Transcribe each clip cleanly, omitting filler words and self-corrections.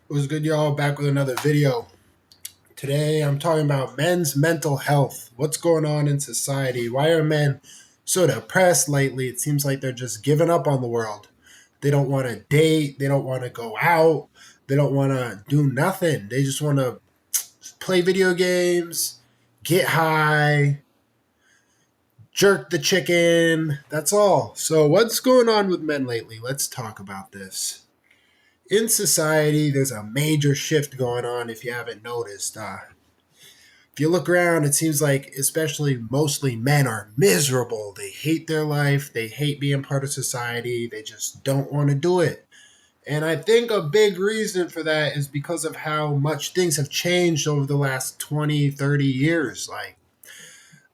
What's good, y'all? Back with another video. Today, I'm talking about men's mental health. What's going on in society? Why are men so depressed lately? It seems like they're just giving up on the world. They don't want to date. They don't want to go out. They don't want to do nothing. They just want to play video games, get high, jerk the chicken. That's all. So, what's going on with men lately? Let's talk about this. In society, there's a major shift going on if you haven't noticed. If you look around, it seems like, especially mostly men, are miserable. They hate their life. They hate being part of society. They just don't want to do it. And I think a big reason for that is because of how much things have changed over the last 20, 30 years. Like,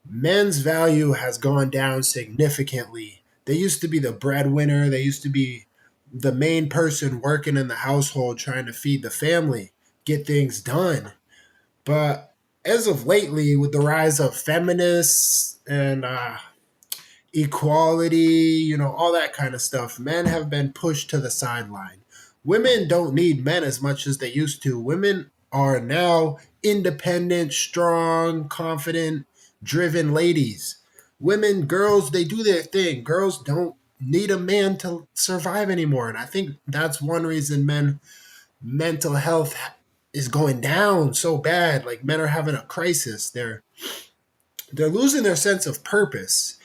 men's value has gone down significantly. They used to be the breadwinner, they used to be the main person working in the household trying to feed the family, get things done. But as of lately, with the rise of feminists and equality, all that kind of stuff, men have been pushed to the sideline. Women don't need men as much as they used to. Women are now independent, strong, confident, driven ladies. Women, girls, they do their thing. Girls don't need a man to survive anymore. And I think that's one reason men mental health is going down so bad. Like, men are having a crisis. They're losing their sense of purpose.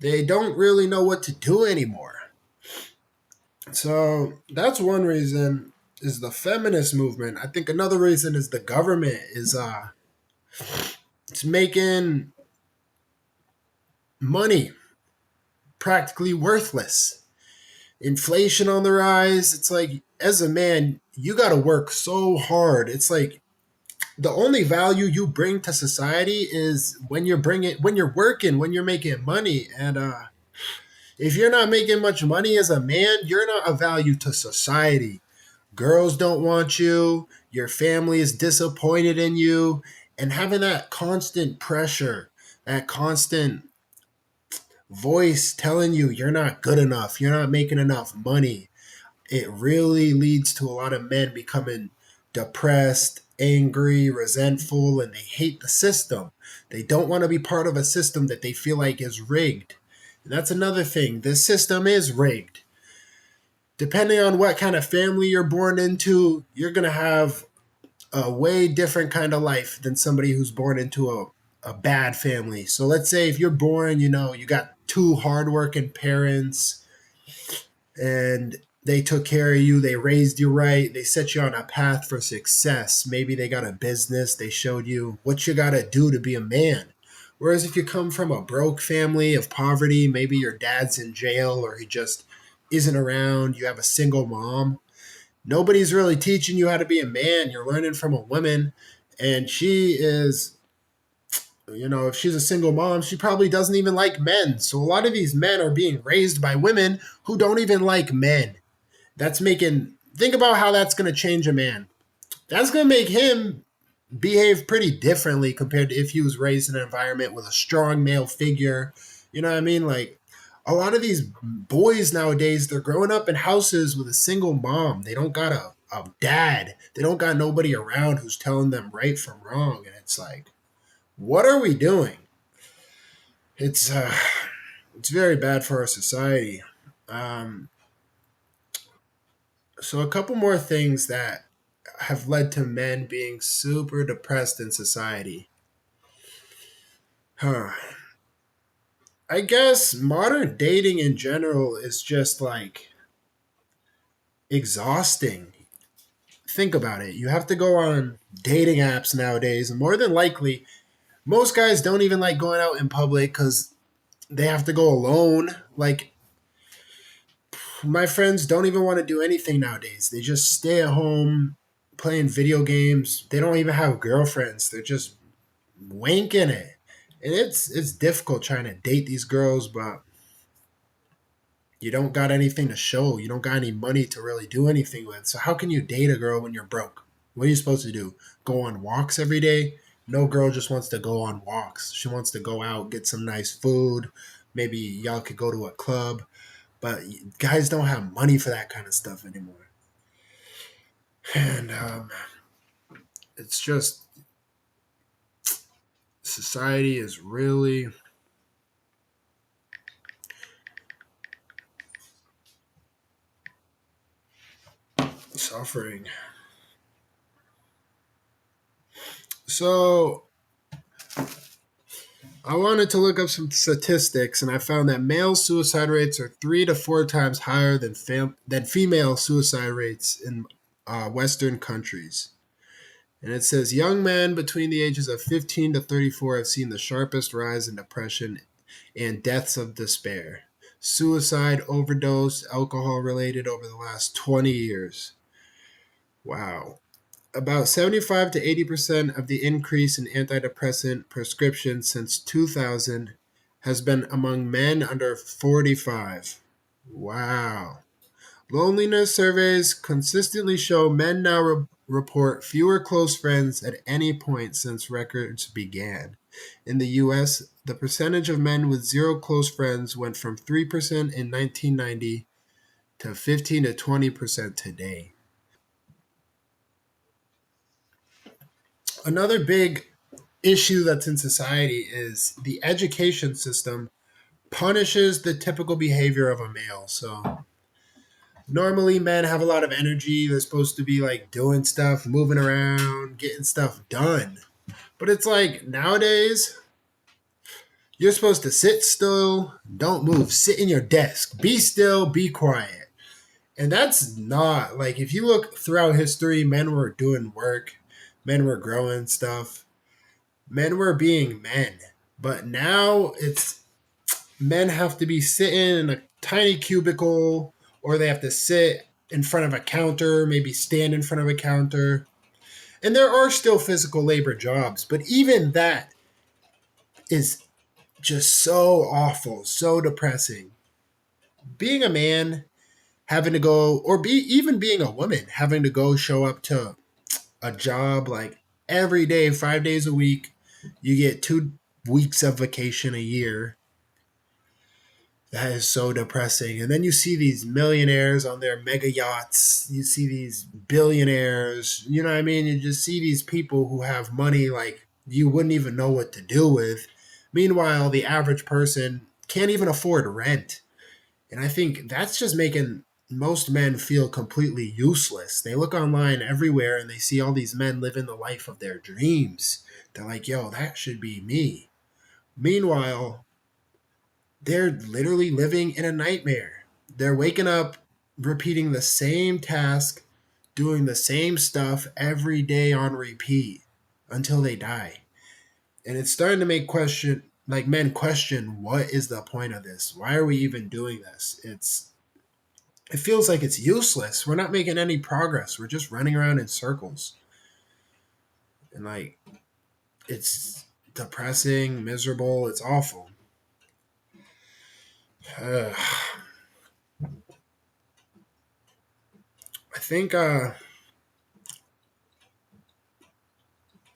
They don't really know what to do anymore. So that's one reason is the feminist movement. I think another reason is the government is it's making money practically worthless. Inflation on the rise. It's like, as a man, you got to work so hard. It's like the only value you bring to society is when you're working, when you're making money. And if you're not making much money as a man, you're not a value to society. Girls don't want you, your family is disappointed in you, and having that constant pressure, that constant voice telling you you're not good enough, you're not making enough money, it really leads to a lot of men becoming depressed, angry, resentful, and they hate the system. They don't want to be part of a system that they feel like is rigged. And that's another thing. This system is rigged. Depending on what kind of family you're born into, you're going to have a way different kind of life than somebody who's born into a bad family. So let's say if you're born, you got two hardworking parents and they took care of you, they raised you right, they set you on a path for success. Maybe they got a business, they showed you what you got to do to be a man. Whereas if you come from a broke family of poverty, maybe your dad's in jail or he just isn't around, you have a single mom, nobody's really teaching you how to be a man. You're learning from a woman, and she is, if she's a single mom, she probably doesn't even like men. So a lot of these men are being raised by women who don't even like men. Think about how that's going to change a man. That's going to make him behave pretty differently compared to if he was raised in an environment with a strong male figure. You know what I mean? Like, a lot of these boys nowadays, they're growing up in houses with a single mom. They don't got a dad. They don't got nobody around who's telling them right from wrong. And it's like, what are we doing? It's uh, it's very bad for our society. Um, so a couple more things that have led to men being super depressed in society. Huh. I guess modern dating in general is just like exhausting. Think about it. You have to go on dating apps nowadays, and more than likely, most guys don't even like going out in public because they have to go alone. Like, my friends don't even want to do anything nowadays. They just stay at home playing video games. They don't even have girlfriends. They're just wanking it. And it's difficult trying to date these girls, but you don't got anything to show. You don't got any money to really do anything with. So how can you date a girl when you're broke? What are you supposed to do? Go on walks every day? No girl just wants to go on walks. She wants to go out, get some nice food. Maybe y'all could go to a club. But guys don't have money for that kind of stuff anymore. And it's just society is really suffering. So I wanted to look up some statistics, and I found that male suicide rates are 3 to 4 times higher than female suicide rates in Western countries. And it says young men between the ages of 15 to 34 have seen the sharpest rise in depression and deaths of despair, suicide, overdose, alcohol related over the last 20 years. Wow. About 75 to 80% of the increase in antidepressant prescriptions since 2000 has been among men under 45. Wow. Loneliness surveys consistently show men now report fewer close friends at any point since records began. In the US, the percentage of men with zero close friends went from 3% in 1990 to 15 to 20% today. Another big issue that's in society is the education system punishes the typical behavior of a male. So normally men have a lot of energy. They're supposed to be like doing stuff, moving around, getting stuff done. But it's like nowadays, you're supposed to sit still, don't move, sit in your desk, be still, be quiet. And that's not like if you look throughout history, men were doing work, men were growing stuff, men were being men. But now it's men have to be sitting in a tiny cubicle or they have to sit in front of a counter, maybe stand in front of a counter. And there are still physical labor jobs, but even that is just so awful, so depressing. Being a man, having to go, or be even being a woman, having to go show up to a job like every day, 5 days a week. You get 2 weeks of vacation a year. That is so depressing. And then you see these millionaires on their mega yachts. You see these billionaires. You know what I mean? You just see these people who have money like you wouldn't even know what to do with. Meanwhile, the average person can't even afford rent. And I think that's just making most men feel completely useless. They look online everywhere and they see all these men living the life of their dreams. They're like, yo, that should be me. Meanwhile, they're literally living in a nightmare. They're waking up, repeating the same task, doing the same stuff every day on repeat until they die. And it's starting to make men question what is the point of this? Why are we even doing this? It feels like it's useless. We're not making any progress. We're just running around in circles. And like it's depressing, miserable, it's awful. I think a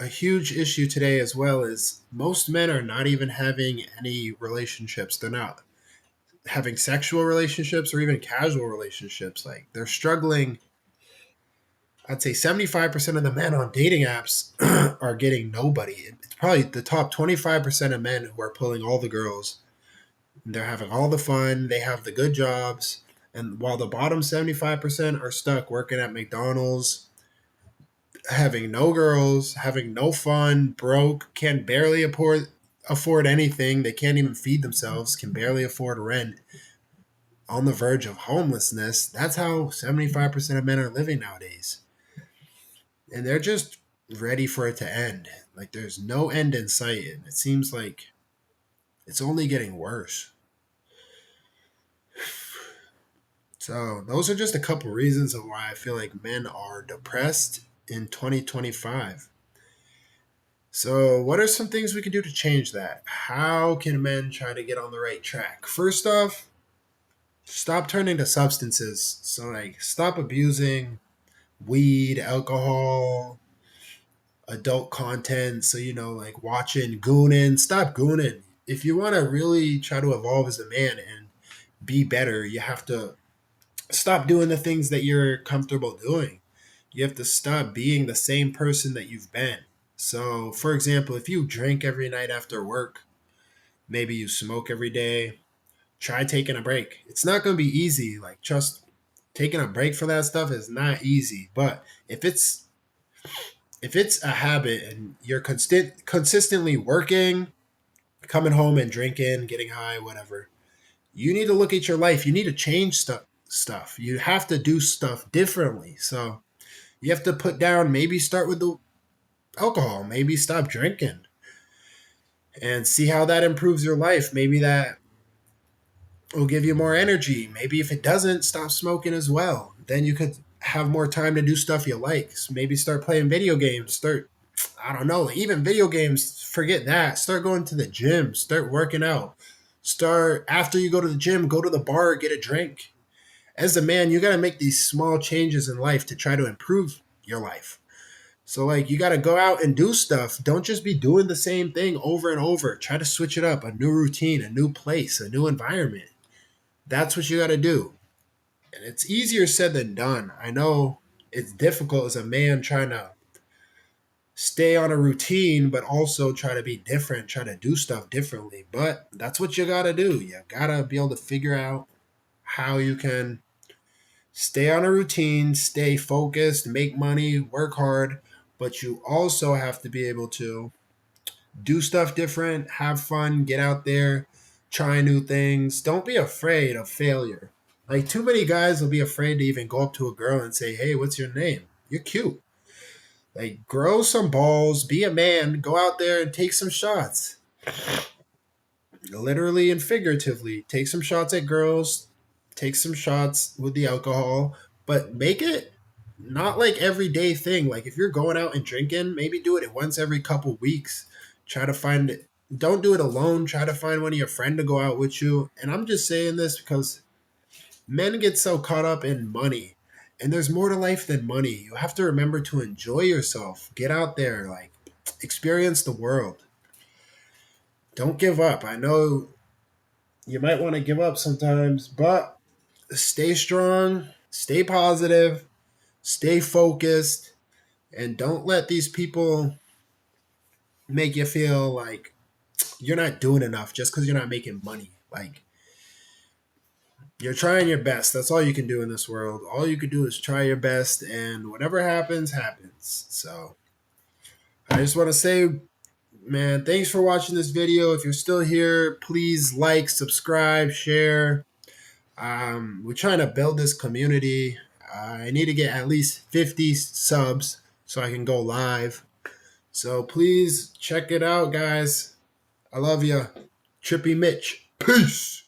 huge issue today as well is most men are not even having any relationships. They're not having sexual relationships or even casual relationships. Like they're struggling. I'd say 75% of the men on dating apps are getting nobody. It's probably the top 25% of men who are pulling all the girls. They're having all the fun, they have the good jobs. And while the bottom 75% are stuck working at McDonald's, having no girls, having no fun, broke, can barely afford anything. They can't even feed themselves, can barely afford rent, on the verge of homelessness. That's how 75% of men are living nowadays. And they're just ready for it to end. Like there's no end in sight. And it seems like it's only getting worse. So those are just a couple reasons of why I feel like men are depressed in 2025. So, what are some things we can do to change that? How can men try to get on the right track? First off, stop turning to substances. So, like, stop abusing weed, alcohol, adult content. So, like watching gooning. Stop gooning. If you want to really try to evolve as a man and be better, you have to stop doing the things that you're comfortable doing. You have to stop being the same person that you've been. So, for example, if you drink every night after work, maybe you smoke every day, try taking a break. It's not going to be easy. Like, just taking a break for that stuff is not easy. But if it's a habit and you're consistently working, coming home and drinking, getting high, whatever, you need to look at your life. You need to change stuff. You have to do stuff differently. So you have to put down, maybe start with the alcohol, maybe stop drinking and see how that improves your life. Maybe that will give you more energy. Maybe if it doesn't, stop smoking as well. Then you could have more time to do stuff you like. So maybe start playing video games. I don't know, even video games, forget that. Start going to the gym. Start working out. Start, after you go to the gym, go to the bar, get a drink. As a man, you got to make these small changes in life to try to improve your life. So, like, you got to go out and do stuff. Don't just be doing the same thing over and over. Try to switch it up, a new routine, a new place, a new environment. That's what you got to do. And it's easier said than done. I know it's difficult as a man trying to stay on a routine, but also try to be different, try to do stuff differently. But that's what you got to do. You got to be able to figure out how you can stay on a routine, stay focused, make money, work hard, but you also have to be able to do stuff different, have fun, get out there, try new things. Don't be afraid of failure. Like, too many guys will be afraid to even go up to a girl and say, "Hey, what's your name? You're cute." Like, grow some balls, be a man, go out there and take some shots. Literally and figuratively. Take some shots at girls, take some shots with the alcohol, but make it not like everyday thing. Like, if you're going out and drinking, maybe do it once every couple weeks. Try to find it. Don't do it alone. Try to find one of your friends to go out with you. And I'm just saying this because men get so caught up in money. And there's more to life than money. You have to remember to enjoy yourself. Get out there, like, experience the world. Don't give up. I know you might want to give up sometimes, but stay strong, stay positive, stay focused, and don't let these people make you feel like you're not doing enough just because you're not making money. Like, you're trying your best. That's all you can do in this world. All you can do is try your best, and whatever happens, happens. So I just want to say, man, thanks for watching this video. If you're still here, please like, subscribe, share. We're trying to build this community. I need to get at least 50 subs so I can go live. So please check it out, guys. I love you. Trippy Mitch. Peace.